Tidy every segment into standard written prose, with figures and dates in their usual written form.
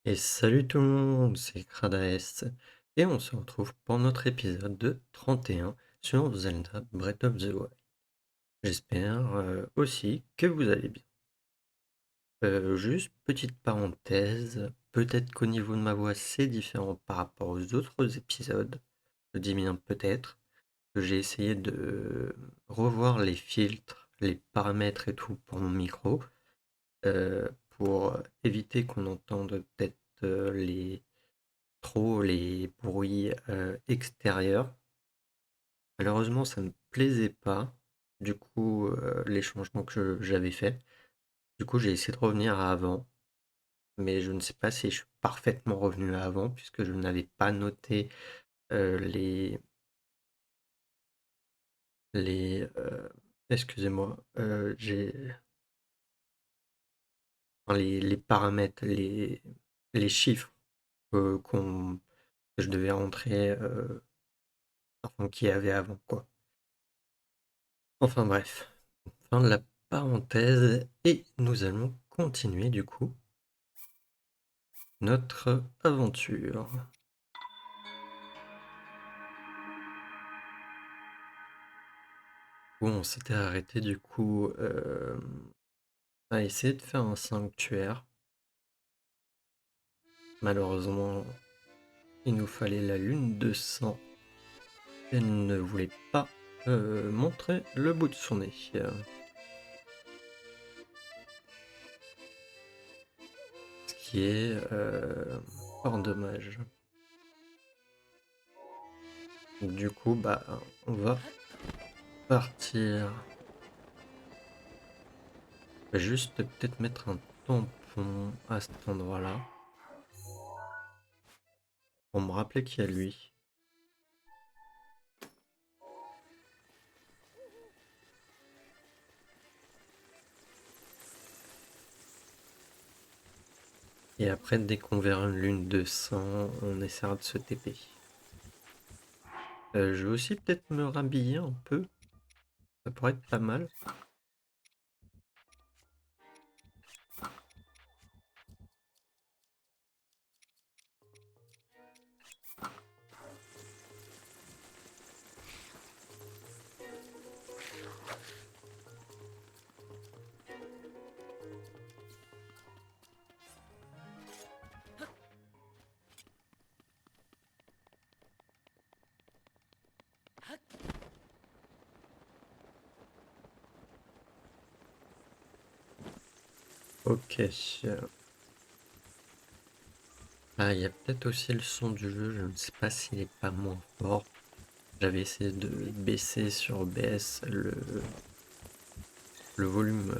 Et salut tout le monde, c'est Kradaes et on se retrouve pour notre épisode de 31 sur Zelda Breath of the Wild. J'espère aussi que vous allez bien. Juste petite parenthèse, peut-être qu'au niveau de ma voix c'est différent par rapport aux autres épisodes, je dis bien peut-être, que j'ai essayé de revoir les filtres, les paramètres et tout pour mon micro, pour éviter qu'on entende peut-être trop les bruits extérieurs. Malheureusement, ça ne me plaisait pas. Du coup, les changements que j'avais faits. Du coup, j'ai essayé de revenir à avant, mais je ne sais pas si je suis parfaitement revenu à avant, puisque je n'avais pas noté les les excusez-moi, j'ai enfin, les paramètres, les chiffres qu'on que je devais rentrer, enfin qu'il y avait avant, quoi. Enfin bref. Fin de la parenthèse et nous allons continuer du coup notre aventure. Où on s'était arrêté du coup à essayer de faire un sanctuaire. Malheureusement, il nous fallait la lune de sang. Elle ne voulait pas montrer le bout de son nez. Ce qui est fort dommage. Du coup, bah, on va partir. Je vais juste peut-être mettre un tampon à cet endroit-là pour me rappeler qu'il y a lui. Et après, dès qu'on verra une lune de sang, on essaiera de se TP. Je vais aussi peut-être me rhabiller un peu. Ça pourrait être pas mal. Ok. Ah, il y a peut-être aussi le son du jeu. Je ne sais pas s'il est pas moins fort. J'avais essayé de baisser sur OBS le volume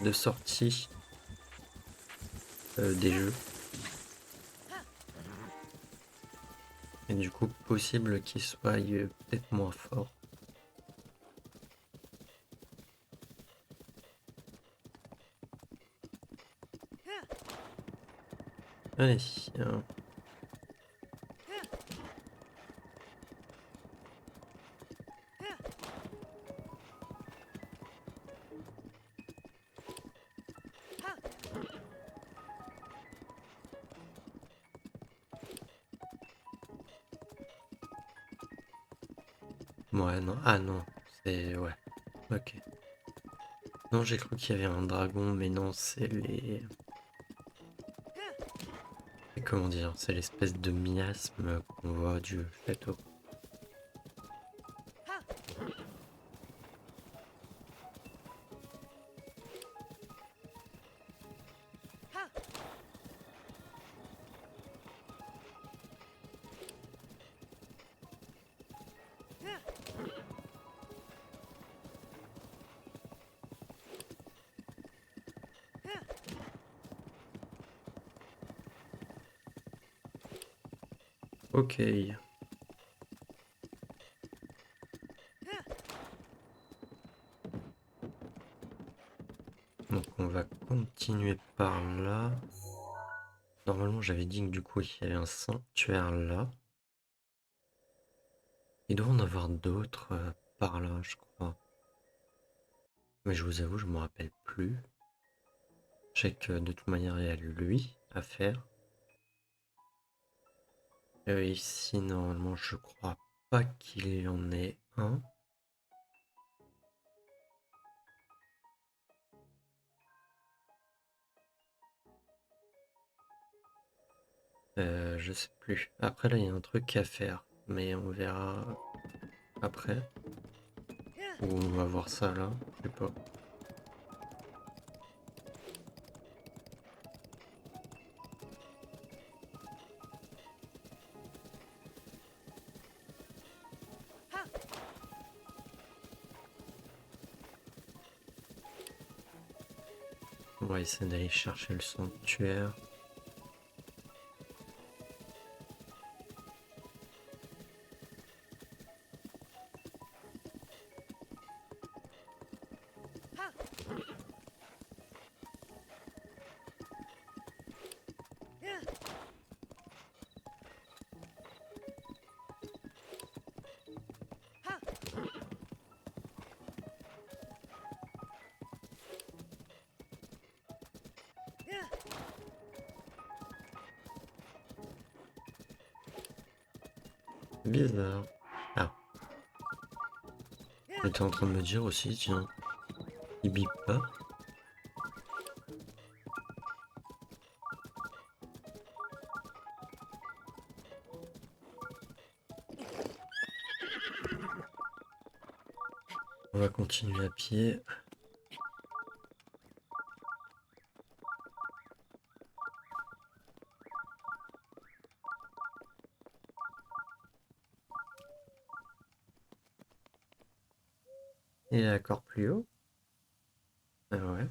de sortie des jeux. Et du coup, possible qu'il soit peut-être moins fort. Allez. Ouais, non. Ah non. C'est... Ouais. Ok. Non, j'ai cru qu'il y avait un dragon, mais non, c'est les... Comment dire? C'est l'espèce de miasme qu'on voit du château. Ok. Donc on va continuer par là. Normalement j'avais dit que du coup il y avait un sanctuaire là. Il doit en avoir d'autres par là je crois. Mais je vous avoue je me rappelle plus. sachez que de toute manière, il y a lui à faire. Ici, normalement, je crois pas qu'il y en ait un. Je sais plus. Après, là, il y a un truc à faire, mais on verra après. Ou on va voir ça là, je sais pas. On va essayer d'aller chercher le sanctuaire. Bizarre. Ah, j'étais en train de me dire aussi, tiens, il bip pas. On va continuer à pied. Et encore plus haut. Ah ouais.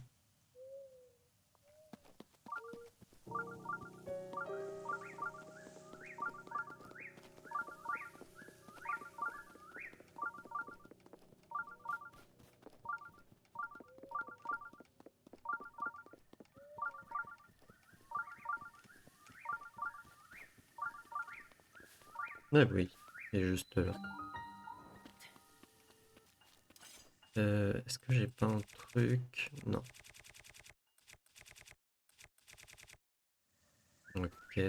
Ah oui, c'est juste là. Est-ce que j'ai pas un truc? Non. Ok.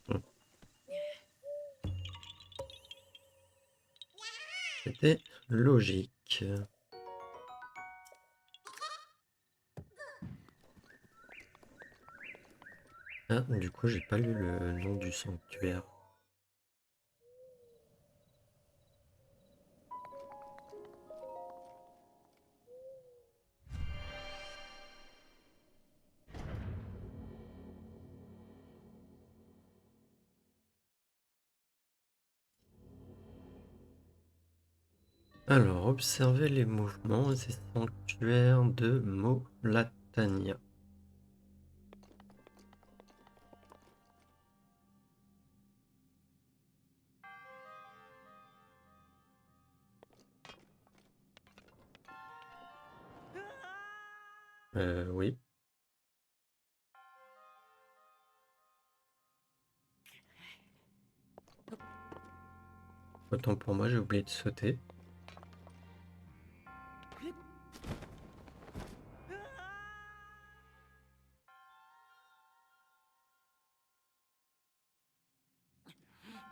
Hmm. C'était logique. Ah, du coup, j'ai pas lu le nom du sanctuaire. Alors, observez les mouvements et ces sanctuaires de Molatania. Oui. Autant pour moi, j'ai oublié de sauter.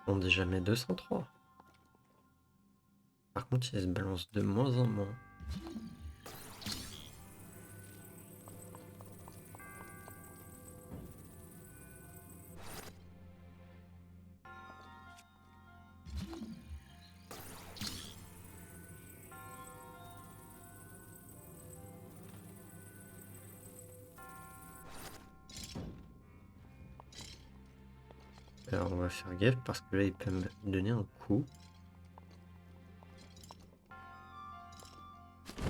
On dit jamais 203. Par contre, il se balance de moins en moins. Alors, on va faire gaffe parce que là, il peut me donner un coup.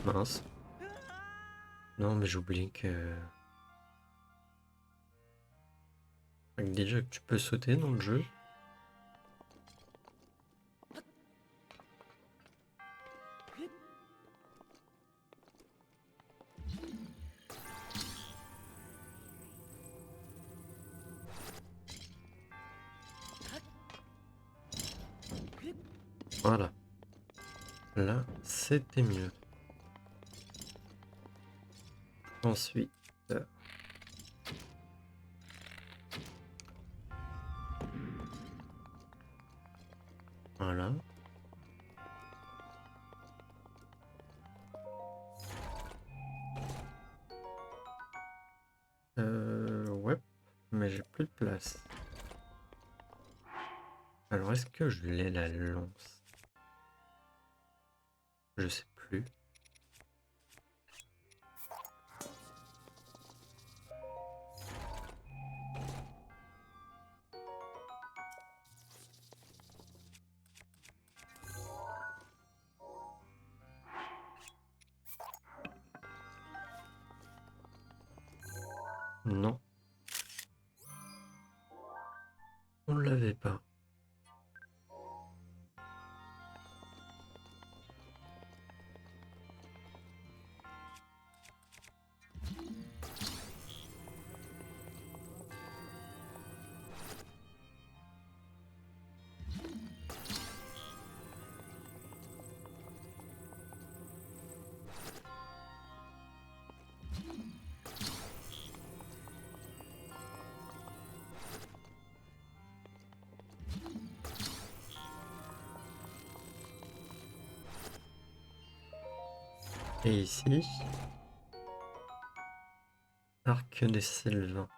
Mince. Non, mais j'oublie que... Déjà que tu peux sauter dans le jeu. Voilà. Là, c'était mieux. Ensuite, voilà. Ouais, mais j'ai plus de place. Alors, est-ce que je l'ai la lance? Je sais plus. Non, on l'avait pas. Et ici, arc des Sylvains.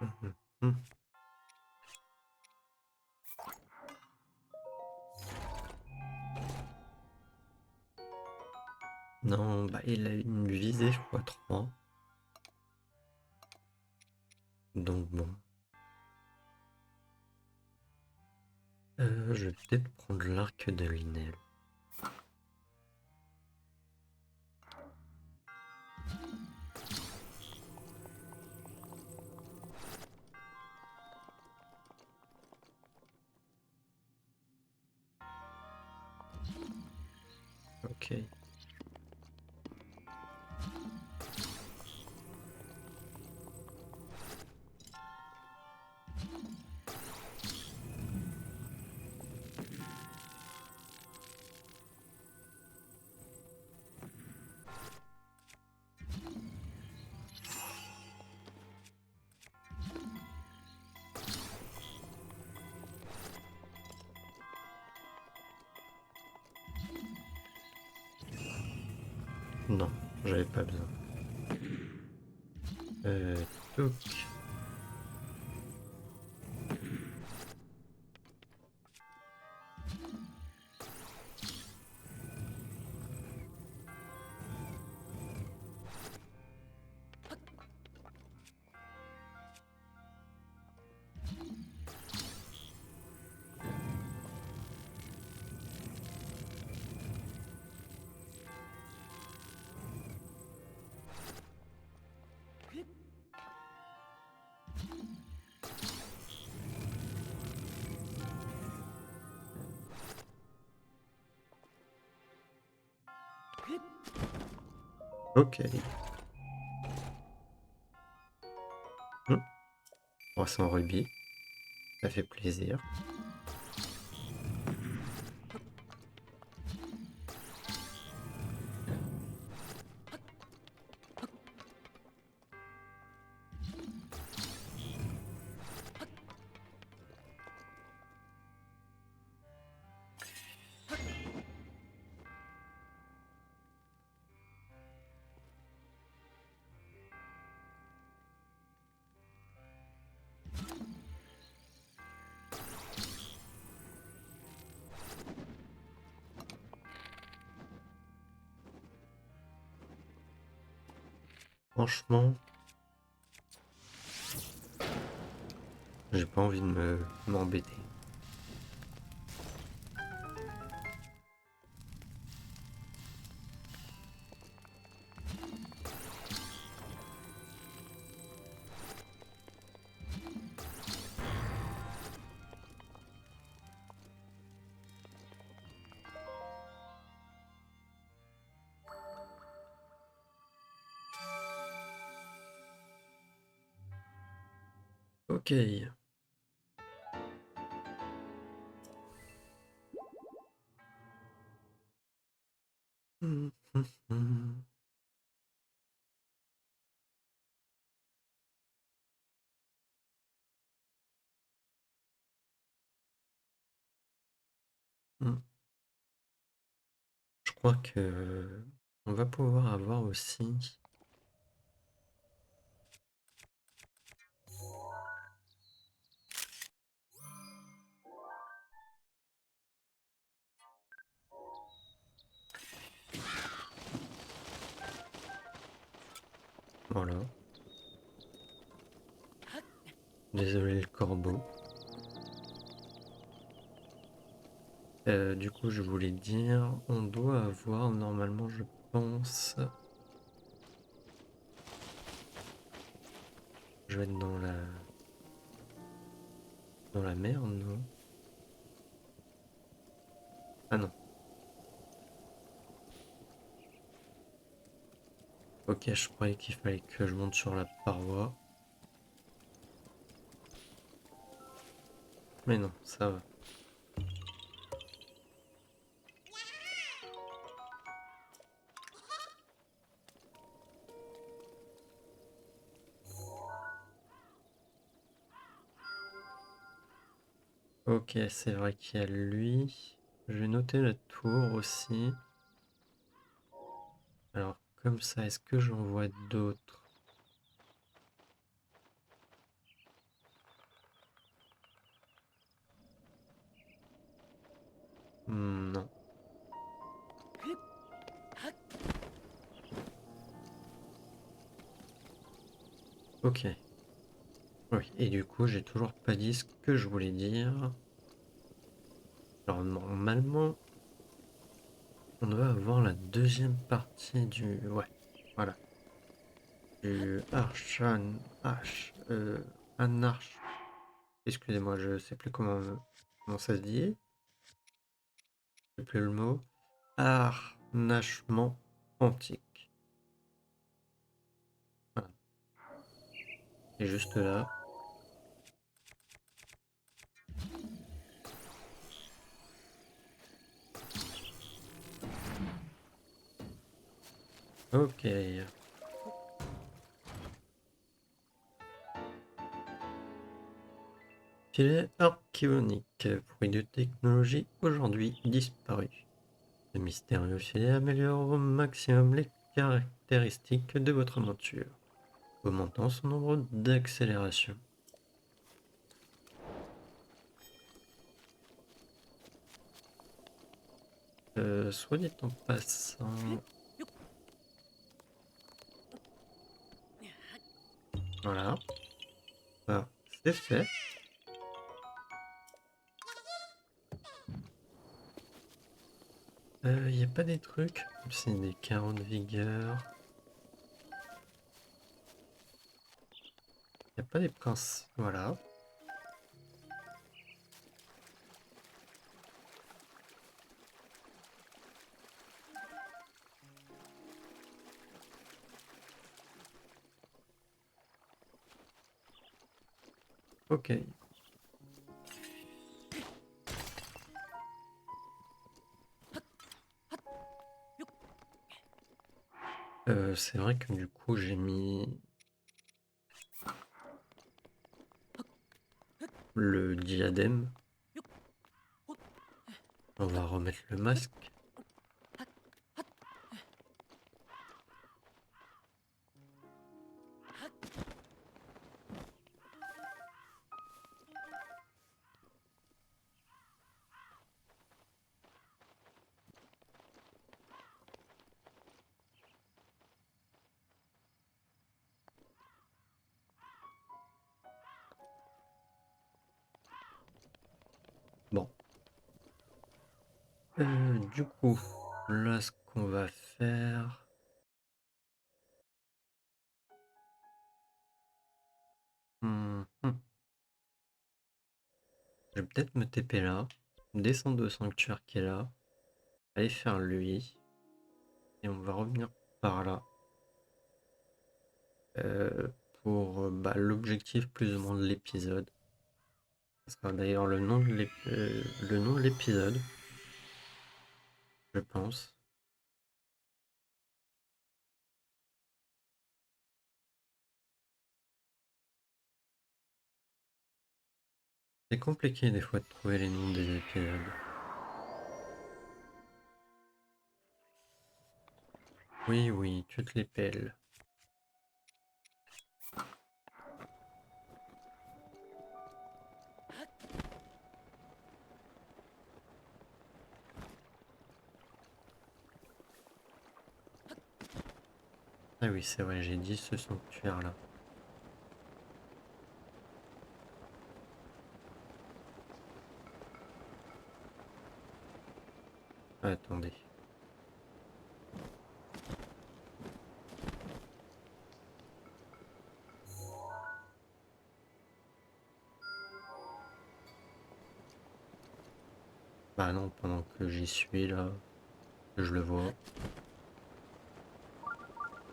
Mhm, mhm. Non, bah il a une visée, je crois, 3. Donc bon. Je vais peut-être prendre l'arc de Linel. Ok. Non, j'avais pas besoin. Toc. Ok. 300 rubis. Ça fait plaisir. Franchement, j'ai pas envie de m'embêter. Ok. Hum, hum, hum. Hum. Je crois que on va pouvoir avoir aussi. Voilà. Désolé le corbeau. Du coup, je voulais dire, on doit avoir normalement, je pense, je vais être dans la mer, non? Ah non. Ok, je croyais qu'il fallait que je monte sur la paroi. Mais non, ça va. Ok, c'est vrai qu'il y a lui. Je vais noter la tour aussi. Alors, comme ça, est-ce que j'en vois d'autres? Non. Ok. Oui, et du coup, j'ai toujours pas dit ce que je voulais dire. Alors, normalement, on doit avoir la deuxième partie du... Ouais, voilà. Du Anarch. Excusez-moi, je sais plus comment ça se dit. Je sais plus le mot. Harnachement antique. Voilà. Et juste là. Ok. Filet archéonique, fruit de technologie aujourd'hui disparu. Ce mystérieux filet améliore au maximum les caractéristiques de votre monture, augmentant son nombre d'accélération. Soit dit en passant, voilà, ça c'est fait. Y a pas des trucs, c'est des 40 vigueur. Y a pas des princes, voilà. Ok. C'est vrai que du coup j'ai mis le diadème. On va remettre le masque. Bon. Du coup, là ce qu'on va faire... Je vais peut-être me TP là, descendre au sanctuaire qui est là, aller faire lui, et on va revenir par là. pour l'objectif plus ou moins de l'épisode. Ce sera d'ailleurs le nom de l'épisode, je pense. C'est compliqué des fois de trouver les noms des épisodes. Oui, oui, tu te les pelles. Ah oui, c'est vrai, j'ai dit ce sanctuaire-là. Attendez. Bah non, pendant que j'y suis là, que je le vois.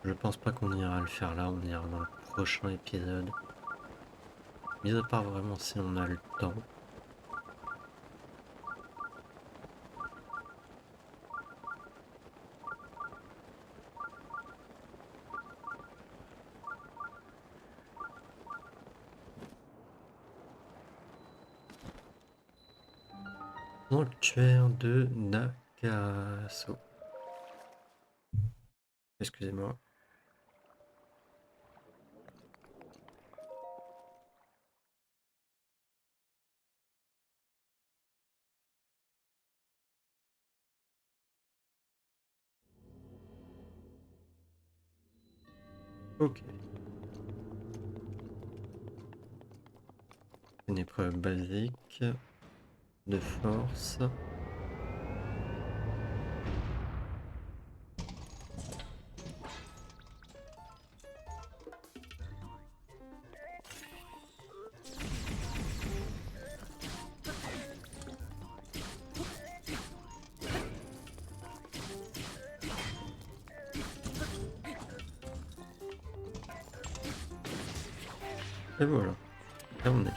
Je pense pas qu'on ira le faire là, on ira dans le prochain épisode. Mis à part vraiment si on a le temps. Sanctuaire de Nakaso. Excusez-moi. Ok. Une épreuve basique de force. Et voilà. Là on est.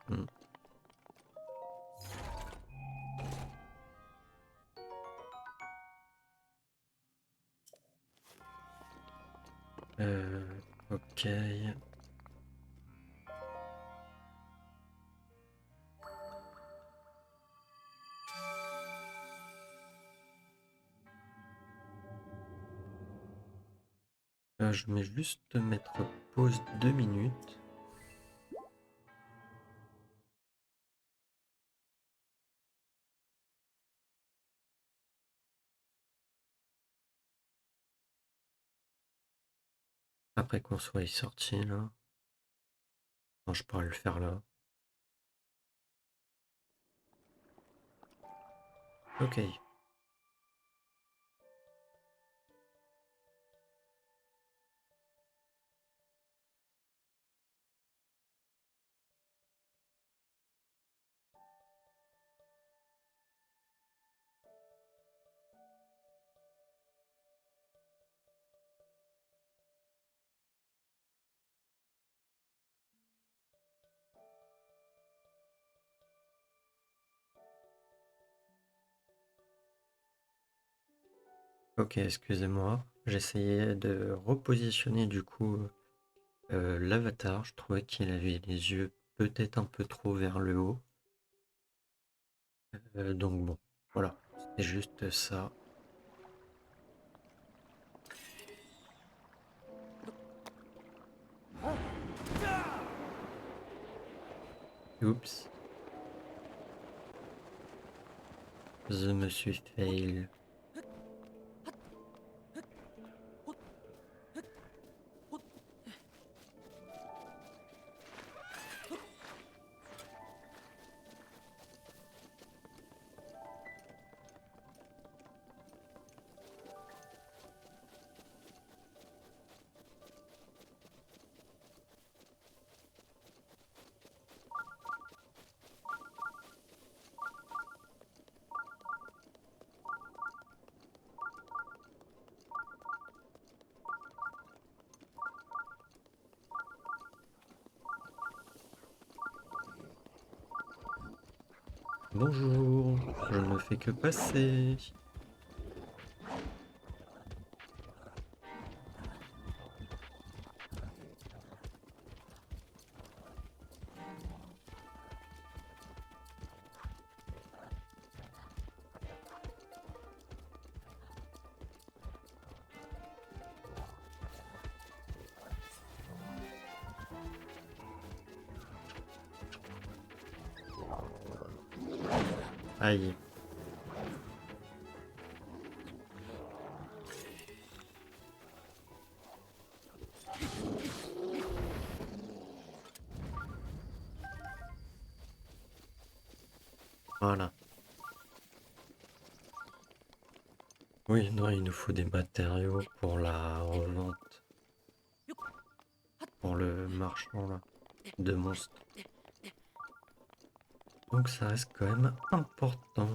Hmm. Ok. Je vais juste mettre pause 2 minutes. Après qu'on soit sorti là. Non, je pourrais le faire là. Ok. Ok, excusez-moi. J'essayais de repositionner du coup l'avatar. Je trouvais qu'il avait les yeux peut-être un peu trop vers le haut. Donc bon, voilà. C'est juste ça. Oups. Je me suis fail. Bonjour, je ne fais que passer. Aïe, voilà. Oui, non, il nous faut des matériaux pour la revente, pour le marchand là, de monstres. Donc ça reste quand même important.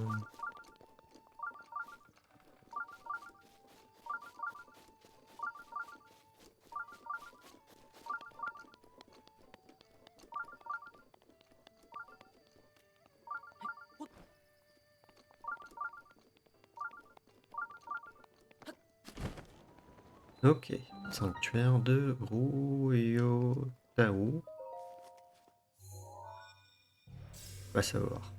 Ok, sanctuaire de Ruyotaou. Va savoir.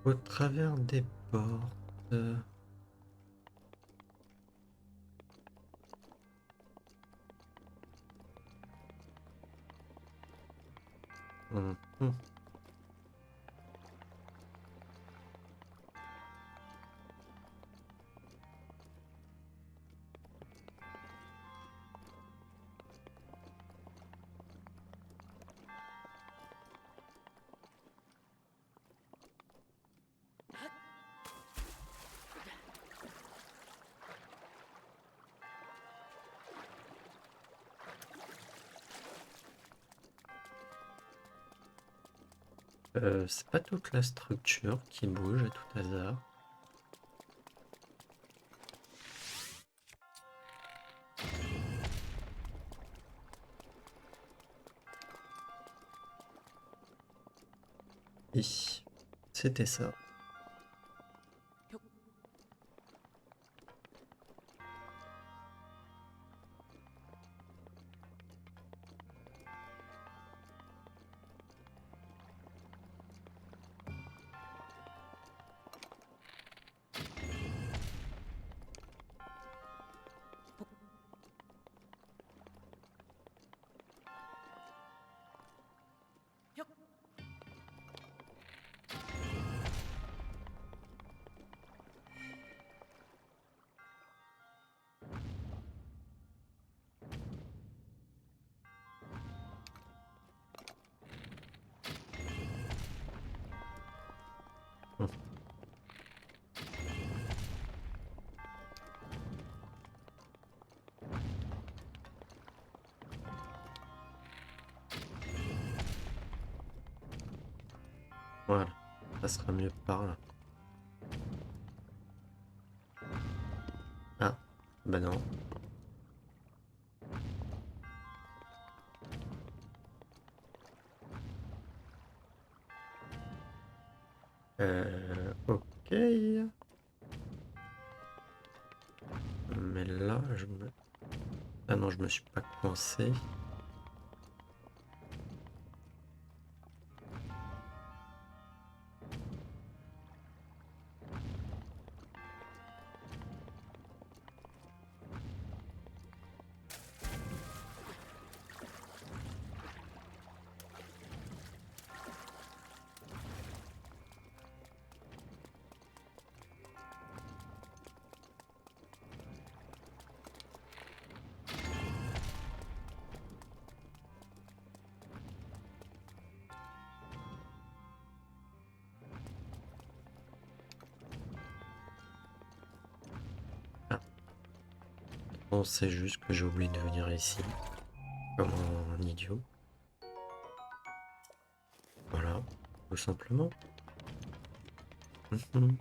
Au travers des portes. Mhm. C'est pas toute la structure qui bouge à tout hasard. Oui, c'était ça. Hum, Voilà, ça sera mieux par là. Ah, bah non. Ok. Mais là, je me... Ah non, je me suis pas coincé. Ah, bon, c'est juste que j'ai oublié de venir ici. Comme un idiot. Voilà, tout simplement. Mhm.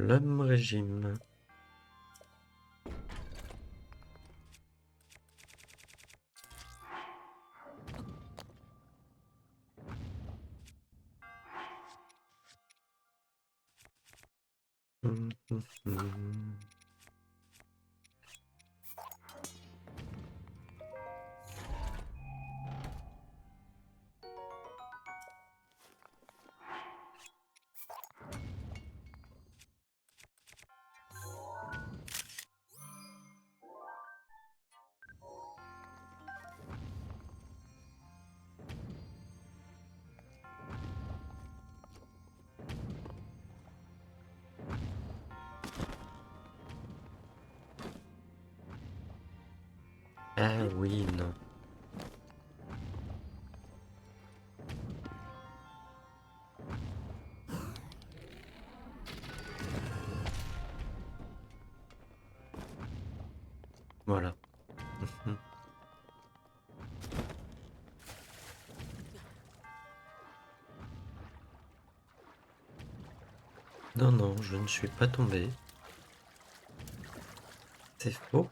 L'homme régime. Mhm. Ah oui, non. Voilà. Mhm. Non, non, je ne suis pas tombé. C'est faux.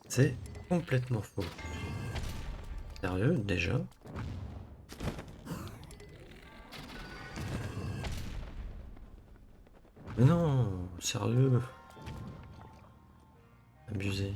C'est complètement faux. Sérieux, déjà? Mais non, sérieux, abusé.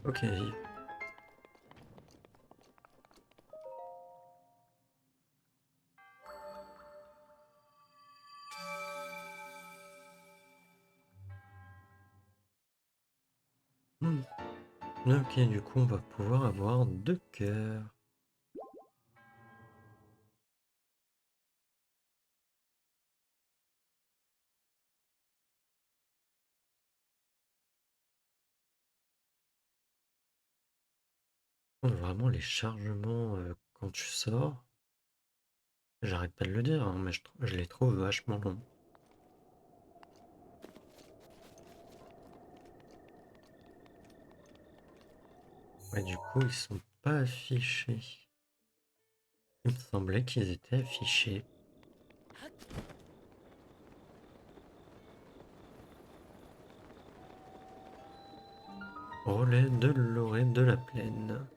Ok. Hmm. Ok, du coup, on va pouvoir avoir 2 cœurs. Oh, vraiment, les chargements quand tu sors, j'arrête pas de le dire, hein, mais je les trouve vachement longs. Ouais, du coup, ils sont pas affichés. Il me semblait qu'ils étaient affichés. Relais de l'orée de la plaine.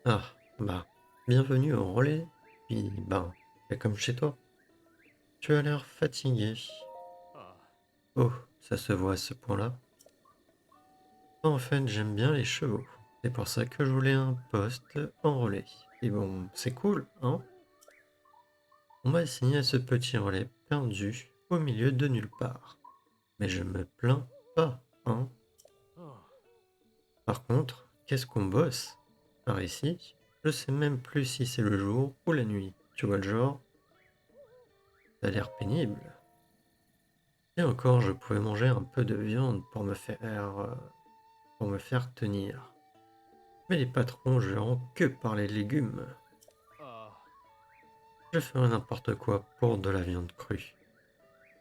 Ah, bah, bienvenue au relais. Puis, ben, c'est comme chez toi. Tu as l'air fatigué. Oh, ça se voit à ce point-là. En fait, j'aime bien les chevaux. C'est pour ça que je voulais un poste en relais. Et bon, c'est cool, hein? On m'a assigné à ce petit relais perdu au milieu de nulle part. Mais je me plains pas, hein? Par contre, qu'est-ce qu'on bosse? Par ici, je sais même plus si c'est le jour ou la nuit. Tu vois le genre? Ça a l'air pénible. Et encore, je pouvais manger un peu de viande pour me faire tenir. Mais les patrons jurant que par les légumes. Je ferais n'importe quoi pour de la viande crue.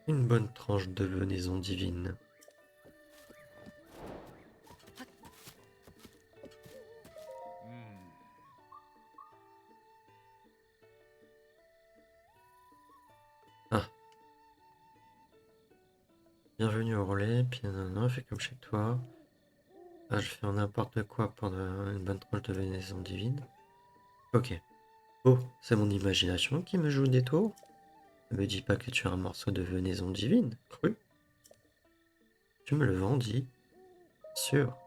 Une bonne tranche de venaison divine. Bienvenue au relais, puis nanana, fais comme chez toi. Ah, je fais n'importe quoi pendant une bonne tranche de vénézon divine. Ok. Oh, c'est mon imagination qui me joue des tours. Ne me dis pas que tu as un morceau de venaison divine, cru. Tu me le vendis. Sûr.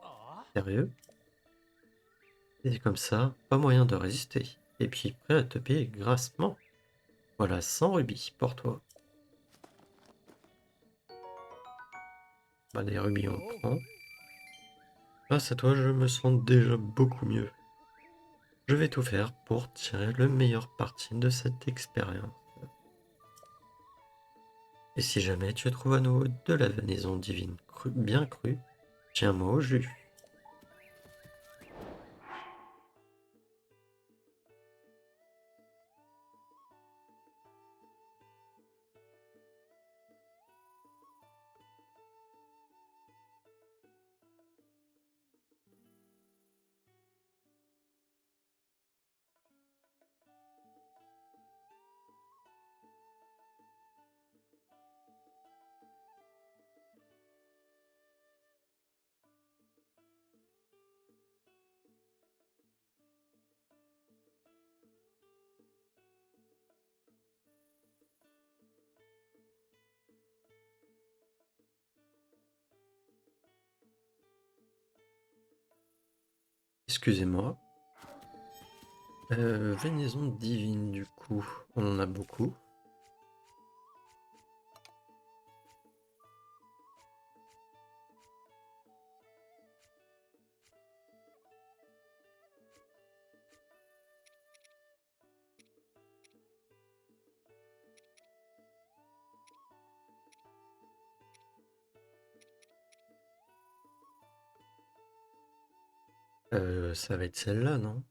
Sérieux? Et comme ça, pas moyen de résister. Et puis prêt à te payer grassement. Voilà 100 rubis pour toi. Bah des rubis on prend. Grâce à toi, je me sens déjà beaucoup mieux. Je vais tout faire pour tirer le meilleur parti de cette expérience. Et si jamais tu trouves à nouveau de la venaison divine bien crue, tiens-moi au jus. Excusez-moi. Venaison divine du coup, on en a beaucoup. Ça va être celle-là, non?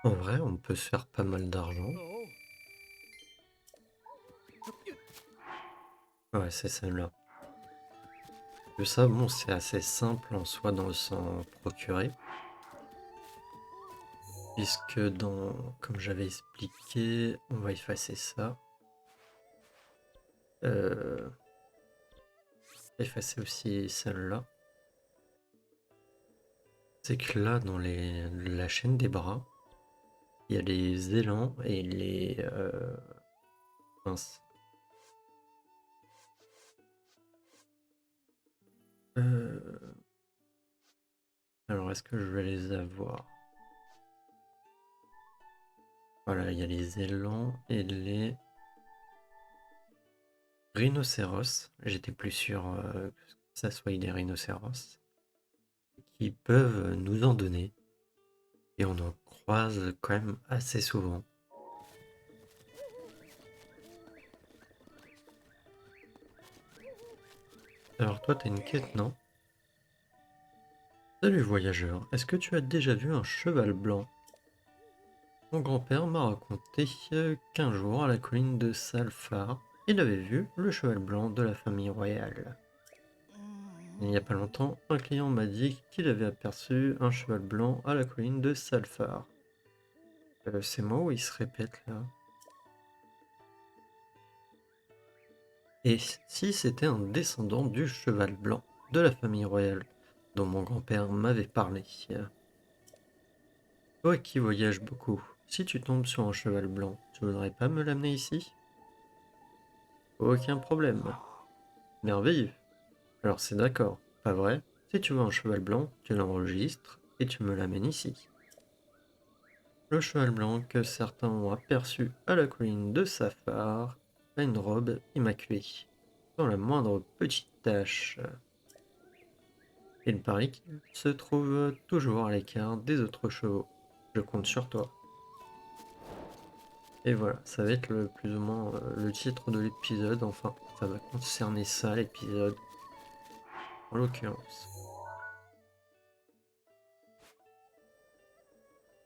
En vrai, on peut se faire pas mal d'argent. Ouais, c'est celle-là. Que ça, bon, c'est assez simple en soi dans le s'en procurer. Puisque comme j'avais expliqué, on va effacer ça. Effacer aussi celle-là. C'est que là, dans la chaîne des bras, il y a les élans et les... mince. Alors, est-ce que je vais les avoir? Voilà, il y a les élans et les rhinocéros. J'étais plus sûr que ça soit des rhinocéros. Qui peuvent nous en donner. Et on en croise quand même assez souvent. Alors toi, t'as une quête, non? Salut voyageur, est-ce que tu as déjà vu un cheval blanc? Mon grand-père m'a raconté qu'un jour, à la colline de Salfar, il avait vu le cheval blanc de la famille royale. Il n'y a pas longtemps, un client m'a dit qu'il avait aperçu un cheval blanc à la colline de Salfar. Ces mots, ils se répètent là. Et si c'était un descendant du cheval blanc de la famille royale dont mon grand-père m'avait parlé? Toi qui voyages beaucoup, si tu tombes sur un cheval blanc, tu voudrais pas me l'amener ici? Aucun problème. Merveilleux. Alors c'est d'accord, pas vrai? Si tu veux un cheval blanc, tu l'enregistres et tu me l'amènes ici. Le cheval blanc que certains ont aperçu à la colline de Safar a une robe immaculée, sans la moindre petite tache. Il paraît qu'il se trouve toujours à l'écart des autres chevaux. Je compte sur toi. Et voilà, ça va être plus ou moins le titre de l'épisode. Enfin, ça va concerner ça, l'épisode, en l'occurrence.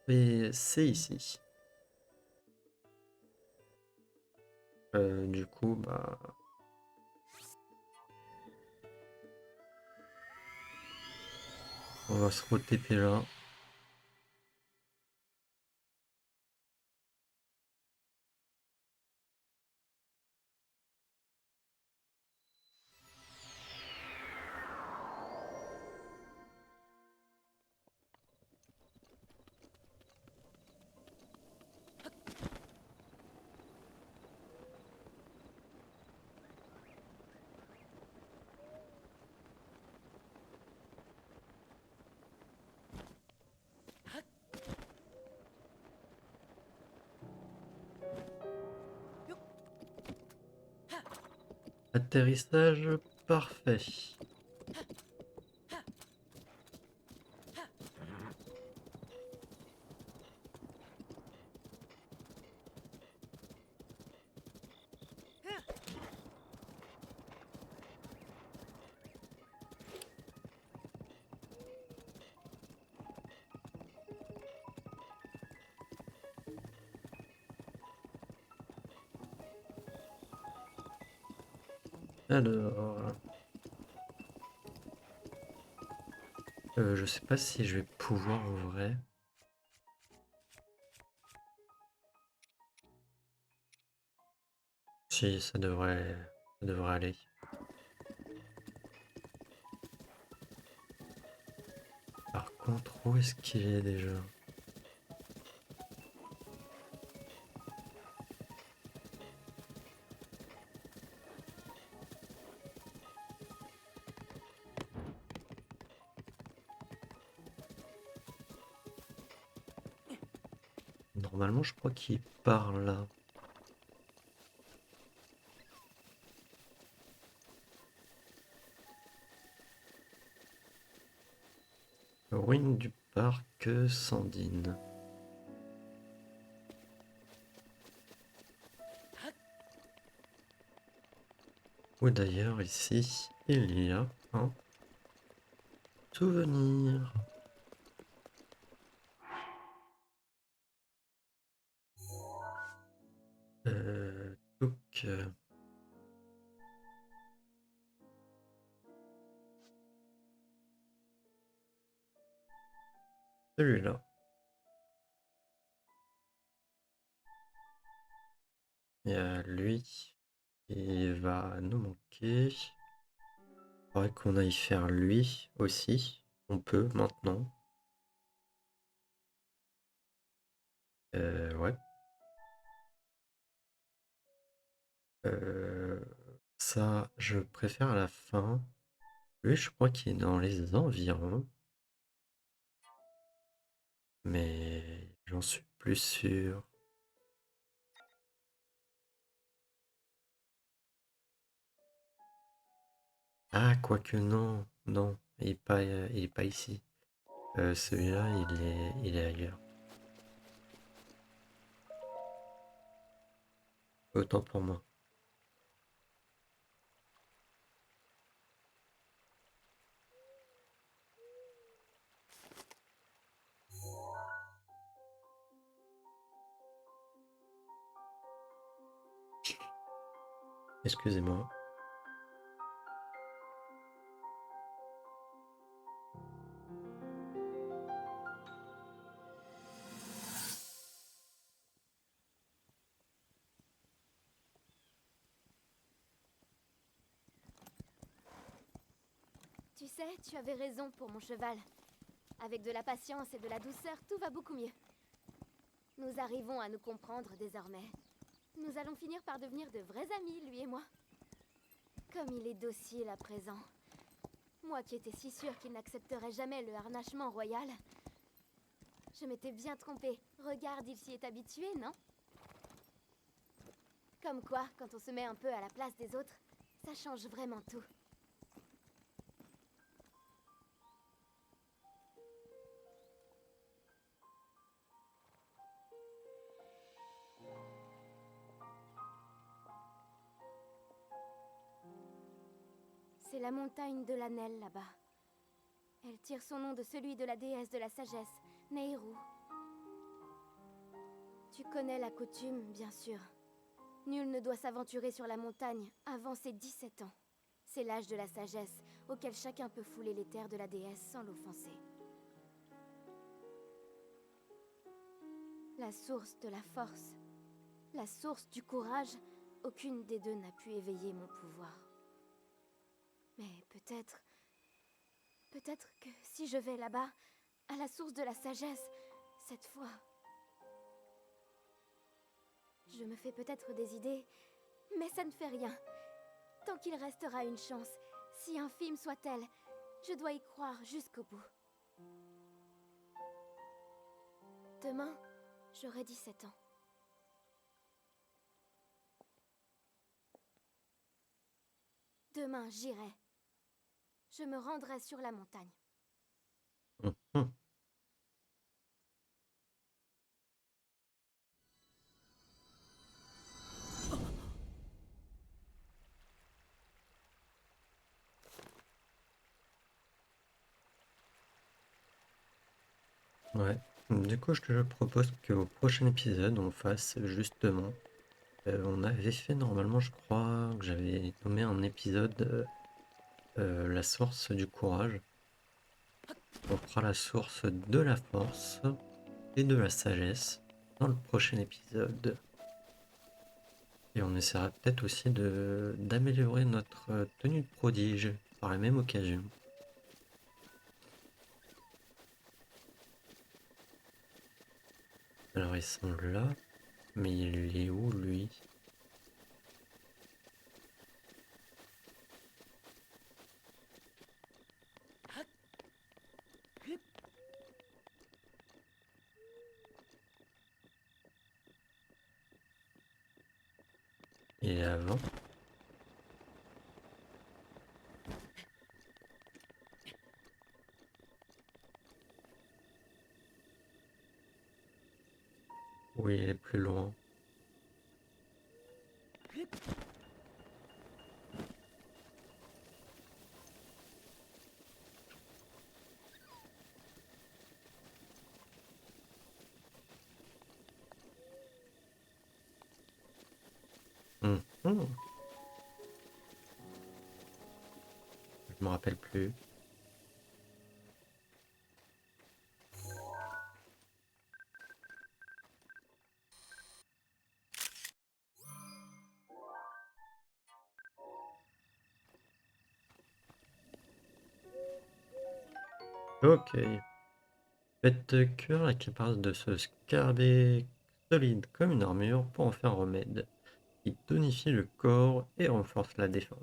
Et c'est ici. Du coup, bah, on va se re-TP là. Atterrissage parfait. Alors, je sais pas si je vais pouvoir en vrai. Si, ça devrait aller. Par contre, où est-ce qu'il est déjà? Normalement, je crois qu'il part là. Ruine du parc Sandine. Ou d'ailleurs, ici, il y a un souvenir. Donc, celui-là. Et lui, il va nous manquer. Faudrait qu'on aille faire lui aussi. On peut maintenant. Ouais. Euh, Ça, je préfère à la fin. Lui, je crois qu'il est dans les environs. Mais j'en suis plus sûr. Ah, quoique non. Non, il est pas ici. Celui-là, il est ailleurs. Autant pour moi. Excusez-moi. Tu sais, tu avais raison pour mon cheval. Avec de la patience et de la douceur, tout va beaucoup mieux. Nous arrivons à nous comprendre désormais. Nous allons finir par devenir de vrais amis, lui et moi. Comme il est docile à présent. Moi qui étais si sûre qu'il n'accepterait jamais le harnachement royal. Je m'étais bien trompée. Regarde, il s'y est habitué, non? Comme quoi, quand on se met un peu à la place des autres, ça change vraiment tout. C'est la montagne de l'Anel là-bas. Elle tire son nom de celui de la déesse de la sagesse, Nehru. Tu connais la coutume, bien sûr. Nul ne doit s'aventurer sur la montagne avant ses 17 ans. C'est l'âge de la sagesse, auquel chacun peut fouler les terres de la déesse sans l'offenser. La source de la force, la source du courage, aucune des deux n'a pu éveiller mon pouvoir. Mais peut-être... Peut-être que si je vais là-bas, à la source de la sagesse, cette fois... Je me fais peut-être des idées, mais ça ne fait rien. Tant qu'il restera une chance, si infime soit-elle, je dois y croire jusqu'au bout. Demain, j'aurai 17 ans. Demain, j'irai. Je me rendrai sur la montagne. Mhm. Ouais. Du coup, je te propose qu'au prochain épisode, on fasse justement. On avait fait normalement, je crois, que j'avais nommé un épisode la source du courage. On fera la source de la force et de la sagesse dans le prochain épisode. Et on essaiera peut-être aussi d'améliorer notre tenue de prodige par la même occasion. Alors ils sont là, mais il est où lui? Il est avant. Ou il est plus loin. Mhm. Je me rappelle plus. Ok. Faites cuire la carapace de ce scarabée solide comme une armure pour en faire un remède qui tonifie le corps et renforce la défense.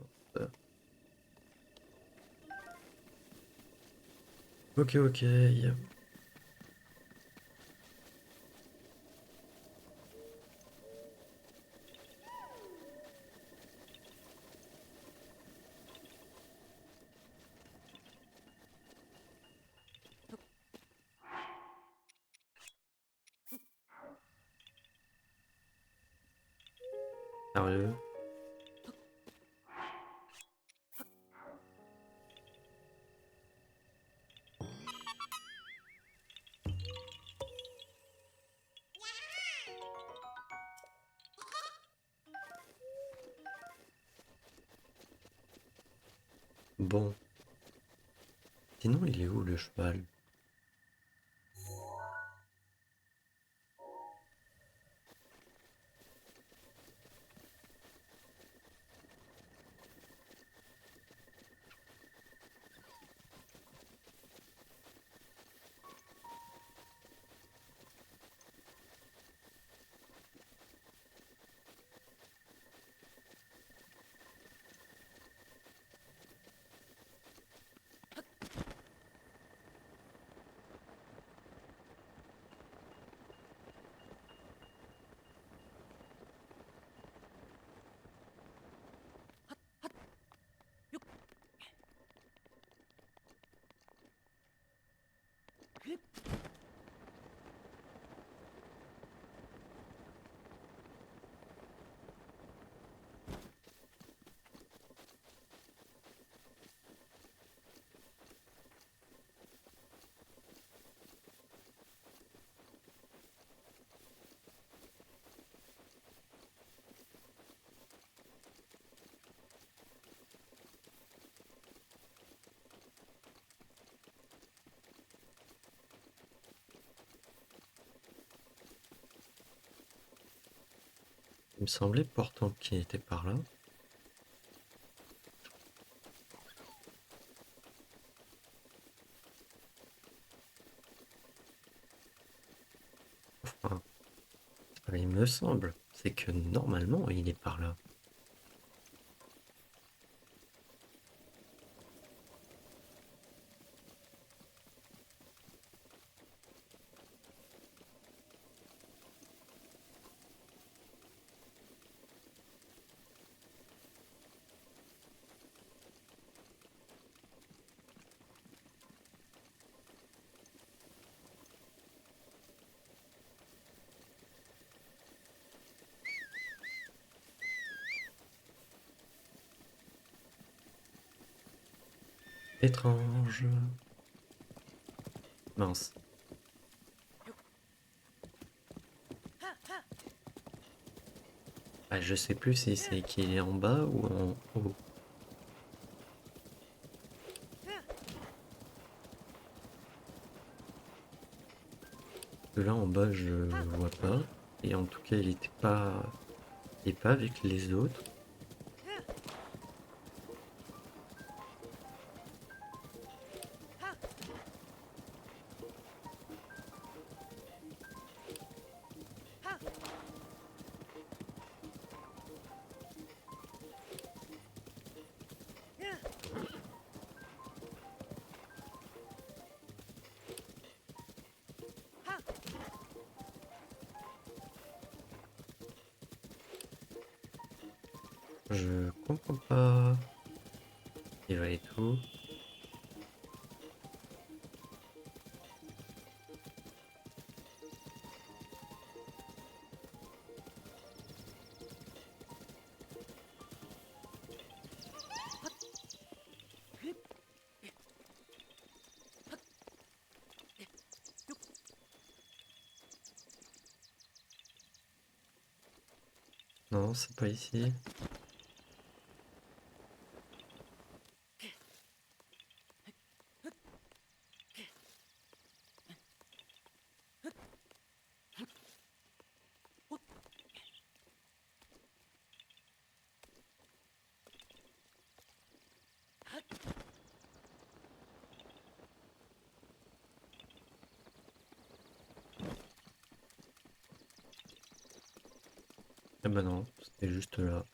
Ok, ok. Sérieux? Bon. Sinon, il est où le cheval? Il me semblait pourtant qu'il était par là. Enfin, il me semble. C'est que normalement, il est par là. Étrange. Mince. Ah, je sais plus si c'est qu'il est en bas ou en haut. Là en bas je vois pas. Et en tout cas il était pas. Il est pas avec les autres. Je comprends pas. Il va et tout. Non, c'est pas ici. Ah bah non, c'était juste là.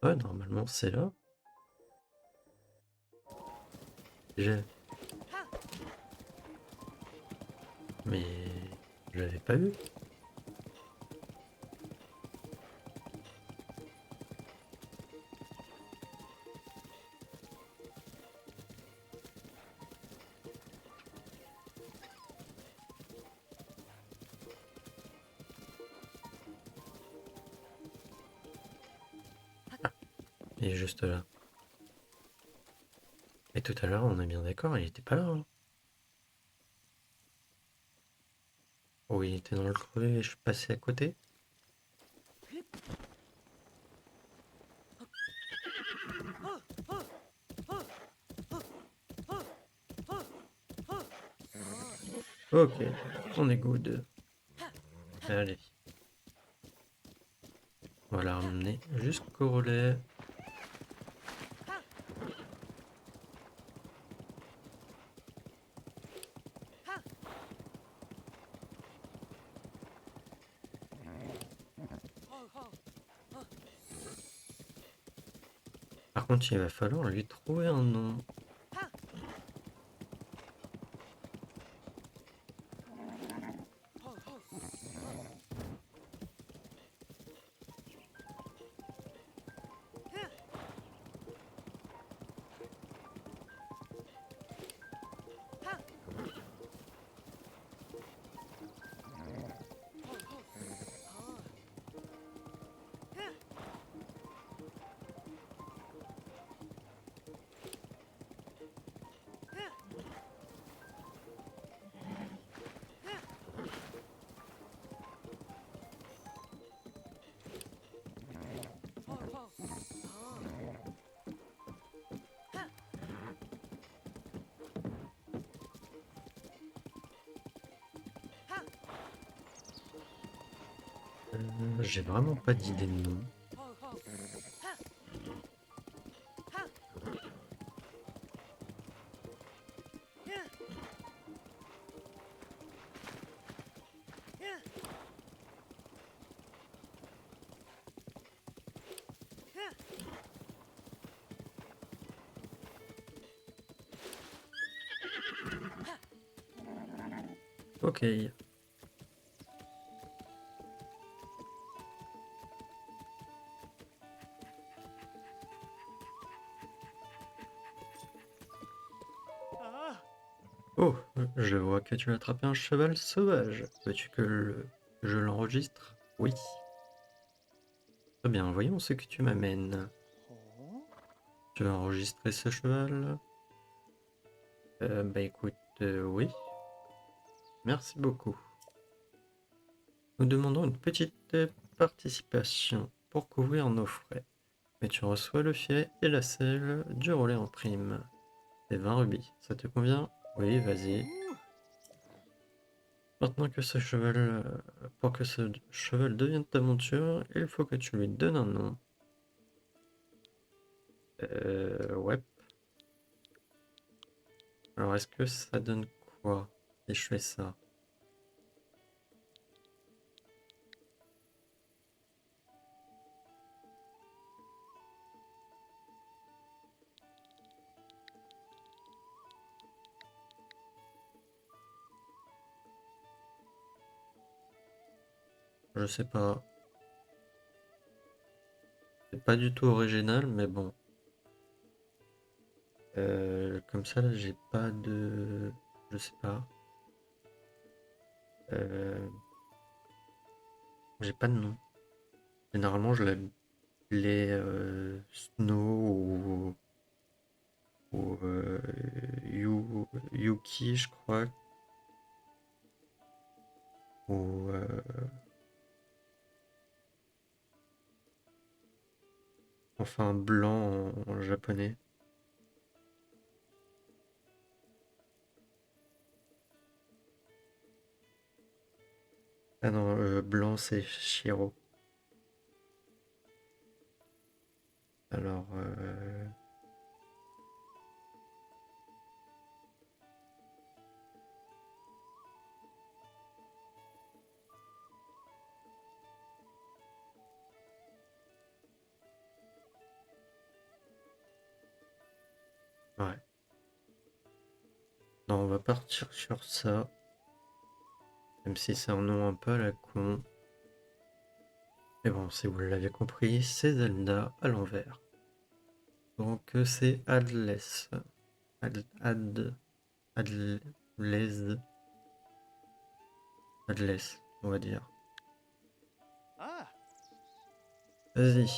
Ouais, normalement c'est là. J'ai. Mais je l'avais pas vu. Il est juste là. Et tout à l'heure, on est bien d'accord, il était pas là, hein. Oh, il était dans le creux et je suis passé à côté. Ok, on est good. Allez, on va la ramener jusqu'au relais. contre, il va falloir lui trouver un nom. J'ai vraiment pas d'idée de nom. Ok. Oh, je vois que tu as attrapé un cheval sauvage. Veux-tu que je l'enregistre? Oui. Très bien, voyons ce que tu m'amènes. Tu veux enregistrer ce cheval? Bah écoute, oui. Merci beaucoup. Nous demandons une petite participation pour couvrir nos frais. Mais tu reçois le filet et la selle du relais en prime. C'est 20 rubis. Ça te convient? Oui, vas-y. Maintenant que ce cheval, pour que ce cheval devienne ta monture, il faut que tu lui donnes un nom. Ouais. Alors, est-ce que ça donne quoi si je fais ça? Je sais pas. C'est pas du tout original, mais bon. Comme ça, là, j'ai pas de... Je sais pas. Euh, j'ai pas de nom. Généralement, je l'appelais Snow ou Yuki, je crois. Ou enfin blanc en japonais. Ah non, blanc c'est Shiro. Alors, ouais. Non, on va partir sur ça. Même si c'est un nom un peu à la con. Mais bon, si vous l'avez compris, c'est Zelda à l'envers. Donc c'est Adless. Adless. Adless, on va dire. Vas-y.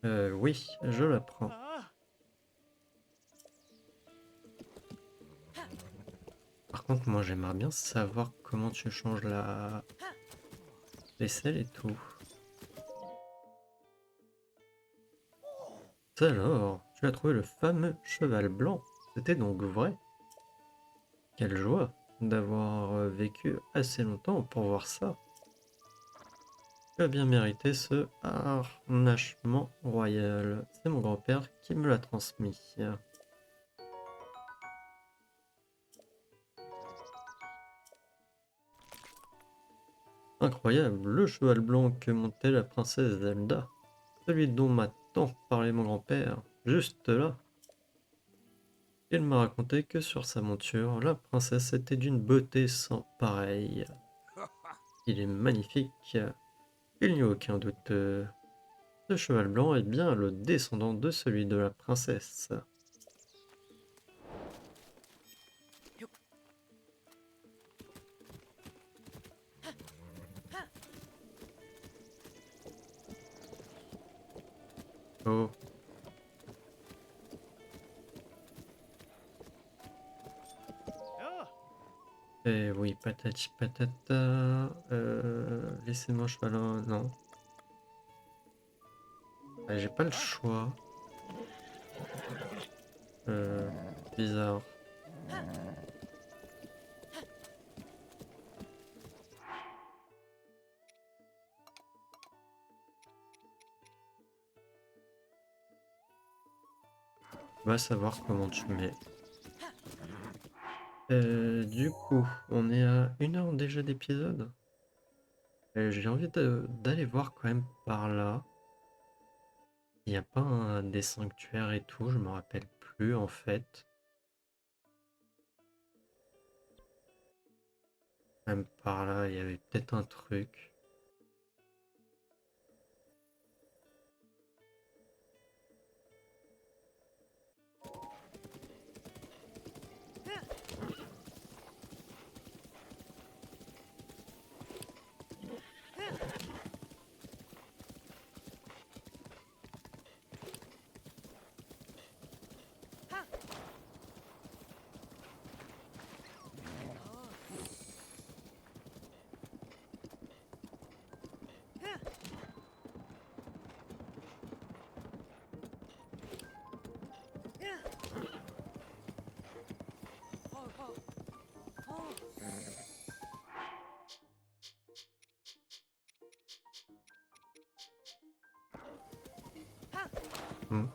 Oui, je la prends. Par contre, moi j'aimerais bien savoir comment tu changes la vaisselle et tout. Alors, tu as trouvé le fameux cheval blanc. C'était donc vrai. Quelle joie d'avoir vécu assez longtemps pour voir ça. Tu as bien mérité ce harnachement royal. C'est mon grand-père qui me l'a transmis. Incroyable, le cheval blanc que montait la princesse Zelda. celui dont m'a tant parlé mon grand-père, juste là. Il m'a raconté que sur sa monture, la princesse était d'une beauté sans pareille. Il est magnifique, il n'y a aucun doute. Ce cheval blanc est bien le descendant de celui de la princesse. Oh, et oui, patati patata. Laissez-moi cheval. Non, ah, j'ai pas le choix. Euh, Bizarre. Va savoir comment tu mets. Du coup, on est à 1 heure déjà d'épisode. J'ai envie d'aller voir quand même par là. Il n'y a pas des sanctuaires et tout, je me rappelle plus en fait. Même par là, il y avait peut-être un truc. Hmm.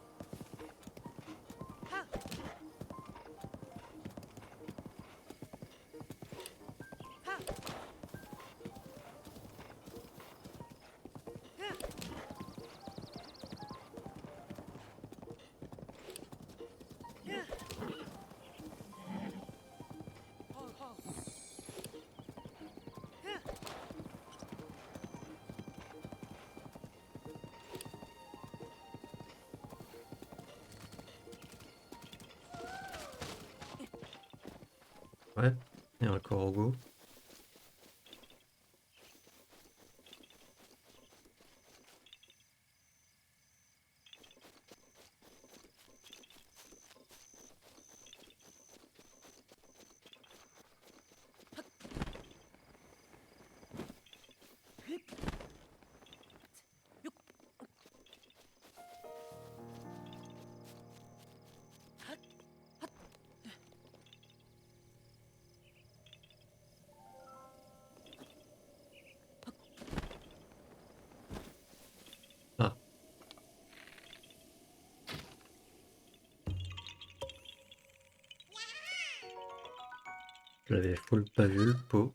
Ouais, et un corbeau. Ah, je l'avais full pas vu le pot.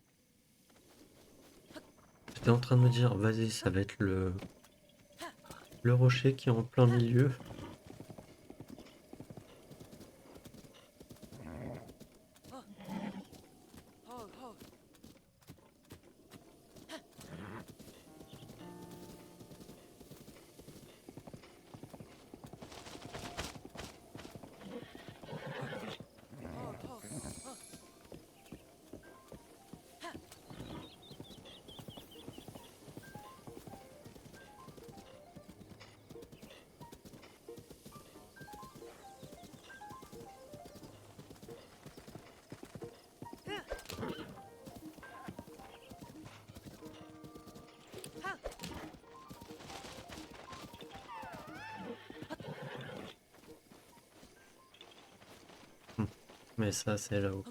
J'étais en train de me dire, vas-y, ça va être le rocher qui est en plein milieu. Hmm. Mais ça, c'est là-haut.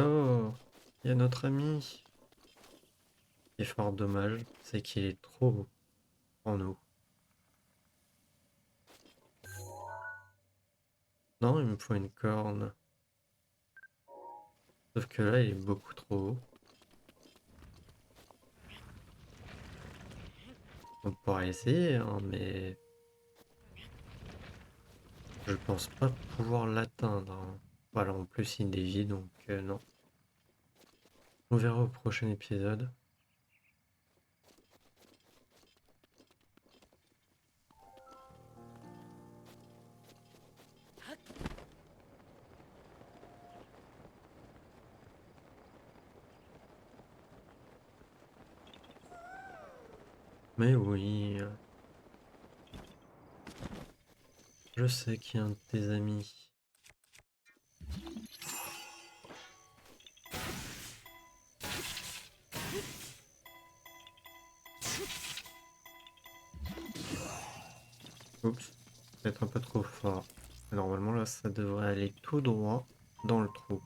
Oh, il y a notre ami. Et fort dommage, c'est qu'il est trop haut en nous. Non, il me faut une corne. Sauf que là, il est beaucoup trop haut. On pourrait essayer, hein, mais je pense pas pouvoir l'atteindre, hein. Voilà, en plus il dévie, donc non. On verra au prochain épisode. Mais oui, je sais qu'il y a un de tes amis. Oups, peut-être un peu trop fort. Normalement là, ça devrait aller tout droit dans le trou.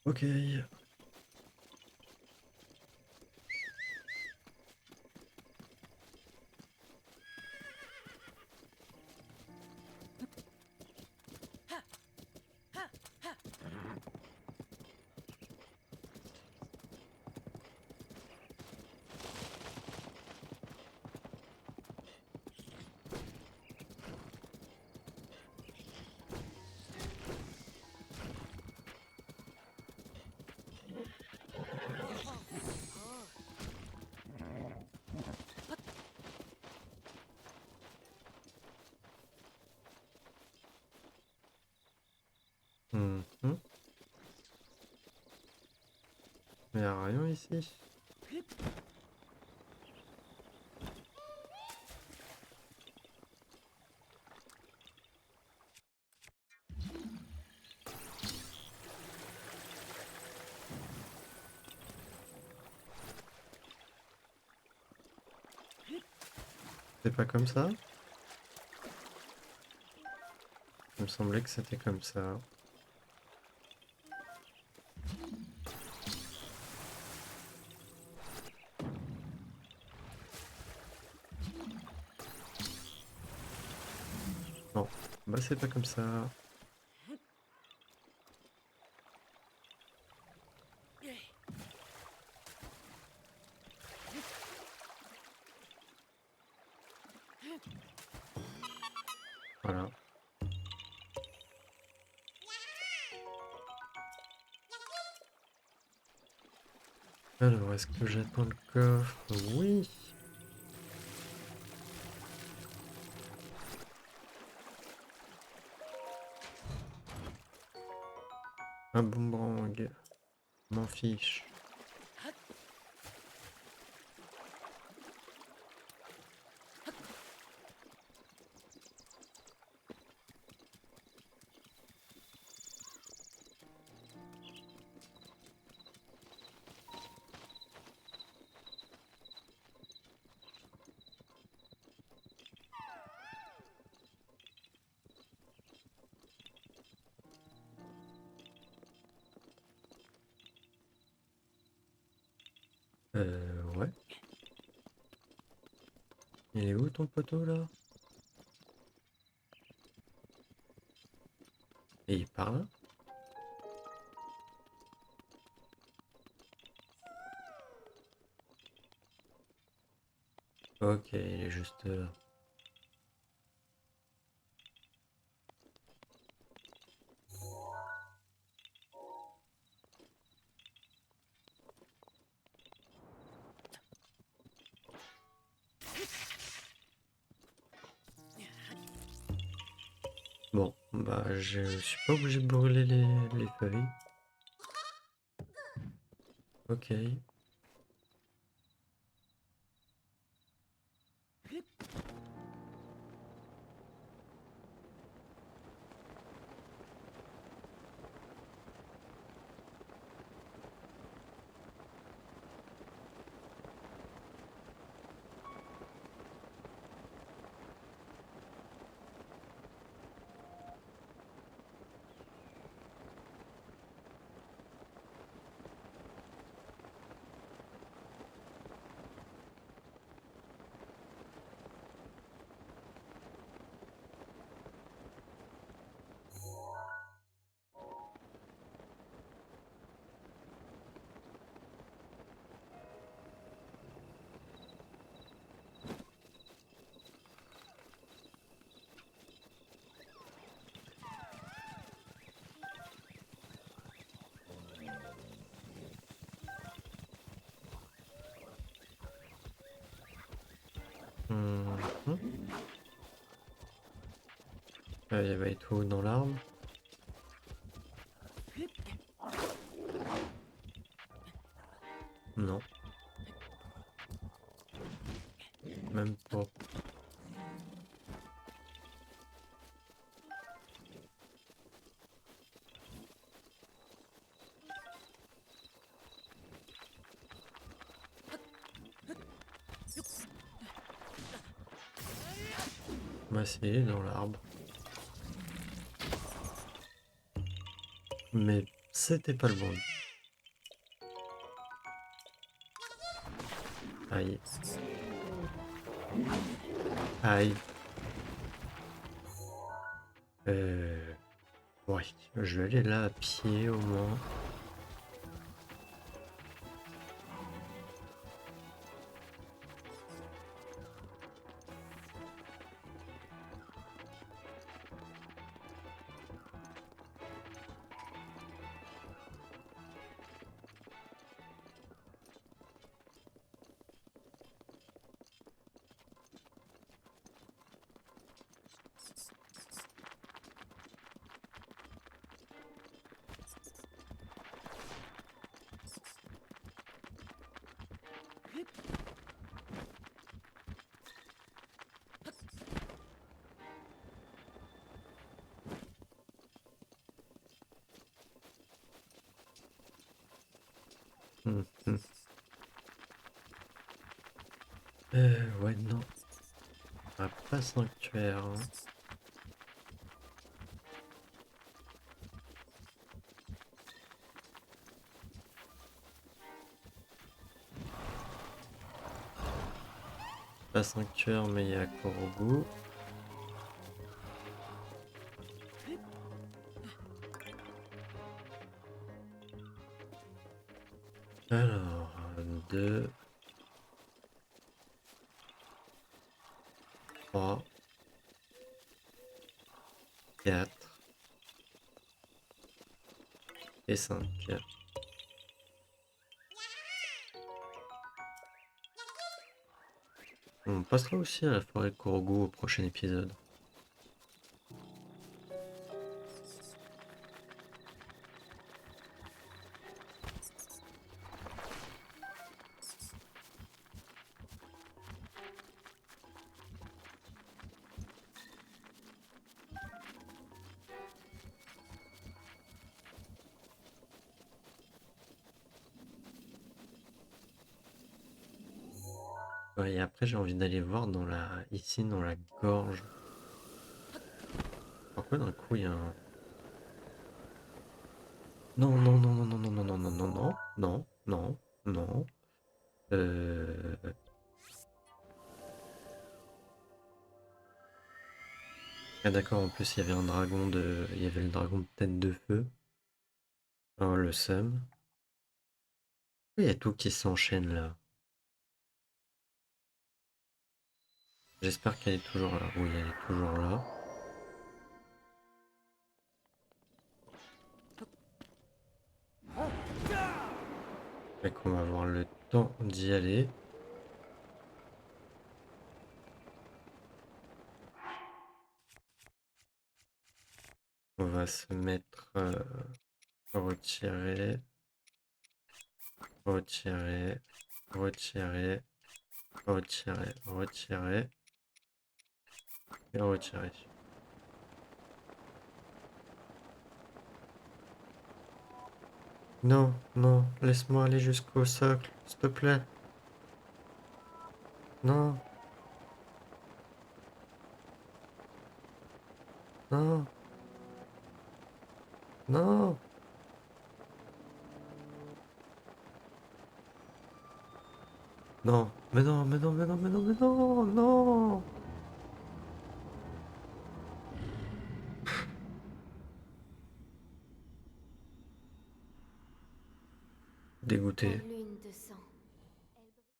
Ok. Mhm. Mais y a rien ici. C'est pas comme ça? Il me semblait que c'était comme ça. Non, bah c'est pas comme ça. Voilà. Alors, est-ce que j'attends le coffre? Oui! Un boomerang. M'en fiche. Ouais. Il est où ton poteau là? Et il parle? Ok, il est juste là. Bon, bah je suis pas obligé de brûler les feuilles. Ok. Il va être où dans l'arbre? Non, même pas. Bah si, dans l'arbre. Mais c'était pas le bon. Aïe. Aïe. Ouais, je vais aller là à pied au moins. Hum, hum. Ouais, non. Ah, pas sanctuaire, hein. Pas sanctuaire, mais il y a Korogu. Alors, 2, 3, 4 et 5. On passera aussi à la forêt de Korogu au prochain épisode. Ouais, et après j'ai envie d'aller voir ici dans la gorge. Pourquoi d'un coup il y a un... Non, non, non, non, non, non, non, non, non, non, non, non, non, non. Euh... Ah d'accord, en plus il y avait un dragon de... Il y avait le dragon de tête de feu. Oh, le seum. Il y a tout qui s'enchaîne là. J'espère qu'elle est toujours là. Oui, elle est toujours là. Fait qu'on va avoir le temps d'y aller. On va se mettre... retirer, retirer, retirer, retirer, retirer et retirer. Non, non, laisse-moi aller jusqu'au socle, s'il te plaît. Non, non, non, non, mais non, mais non, mais non, mais non, mais non, non. La Dégoûté. lune de sang. Elle brille.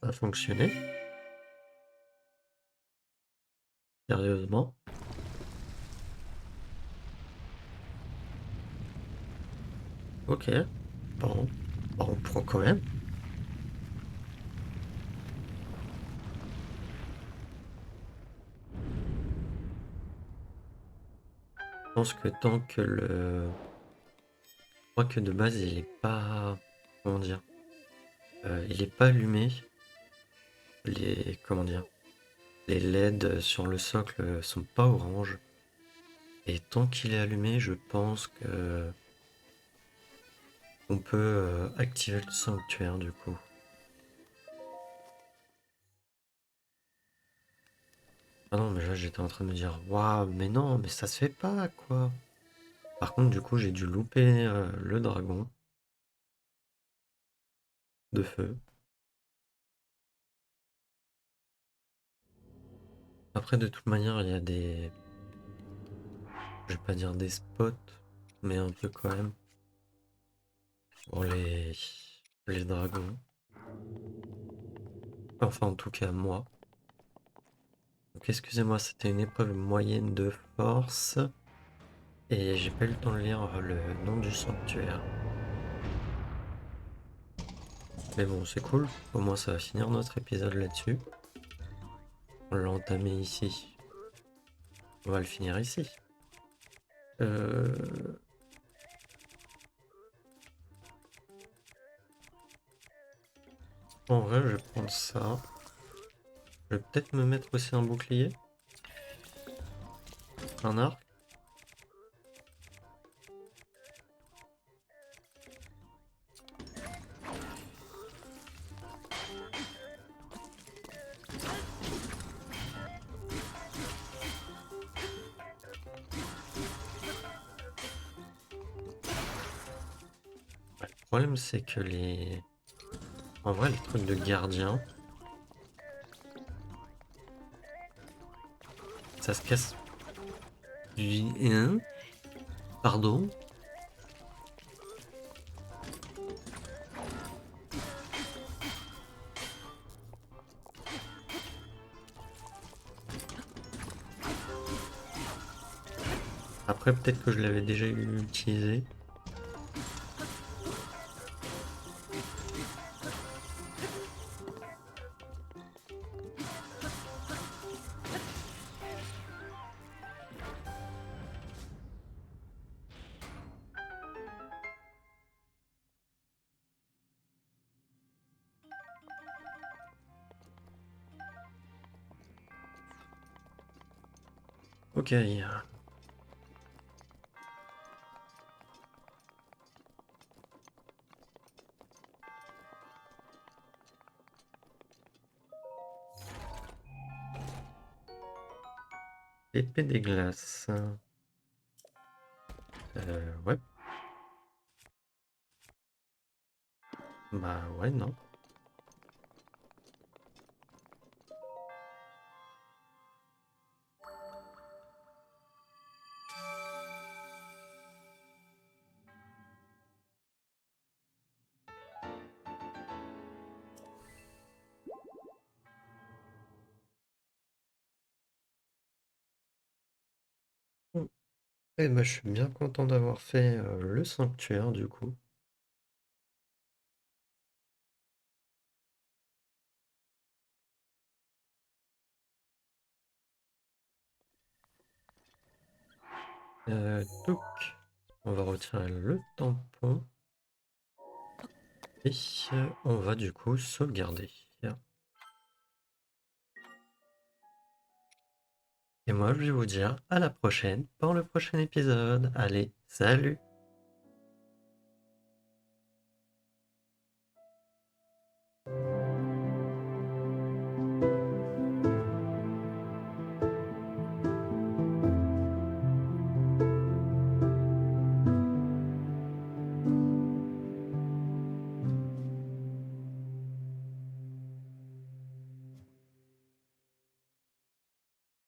Ça a fonctionné. Ok, bon, bon, on prend quand même. Je pense que tant que le... Je crois que de base, il est pas... Comment dire? Il est pas allumé. Les... Comment dire? Les LED sur le socle sont pas orange. Et tant qu'il est allumé, je pense que... On peut activer le sanctuaire, du coup. Ah non, mais là, j'étais en train de me dire, waouh, mais non, mais ça se fait pas, quoi. Par contre, du coup, j'ai dû louper le dragon de feu. Après, de toute manière, il y a des... Je vais pas dire des spots, mais un peu quand même. Pour les dragons. Enfin, en tout cas, moi. Donc, excusez-moi, c'était une épreuve moyenne de force. Et j'ai pas eu le temps de lire le nom du sanctuaire. Mais bon, c'est cool. Au moins, ça va finir notre épisode là-dessus. On l'a entamé ici. On va le finir ici. Euh... En vrai, je vais prendre ça. Je vais peut-être me mettre aussi un bouclier. Un arc. Ouais, le problème, c'est que les... En vrai, les trucs de gardien, ça se casse du... Hein. Pardon? Après, peut-être que je l'avais déjà utilisé. Ok. Épée des glaces. Ouais. Bah ouais, non. Eh ben, je suis bien content d'avoir fait le sanctuaire, du coup. Donc, on va retirer le tampon. Et on va du coup sauvegarder. Et moi, je vais vous dire à la prochaine pour le prochain épisode. Allez, salut!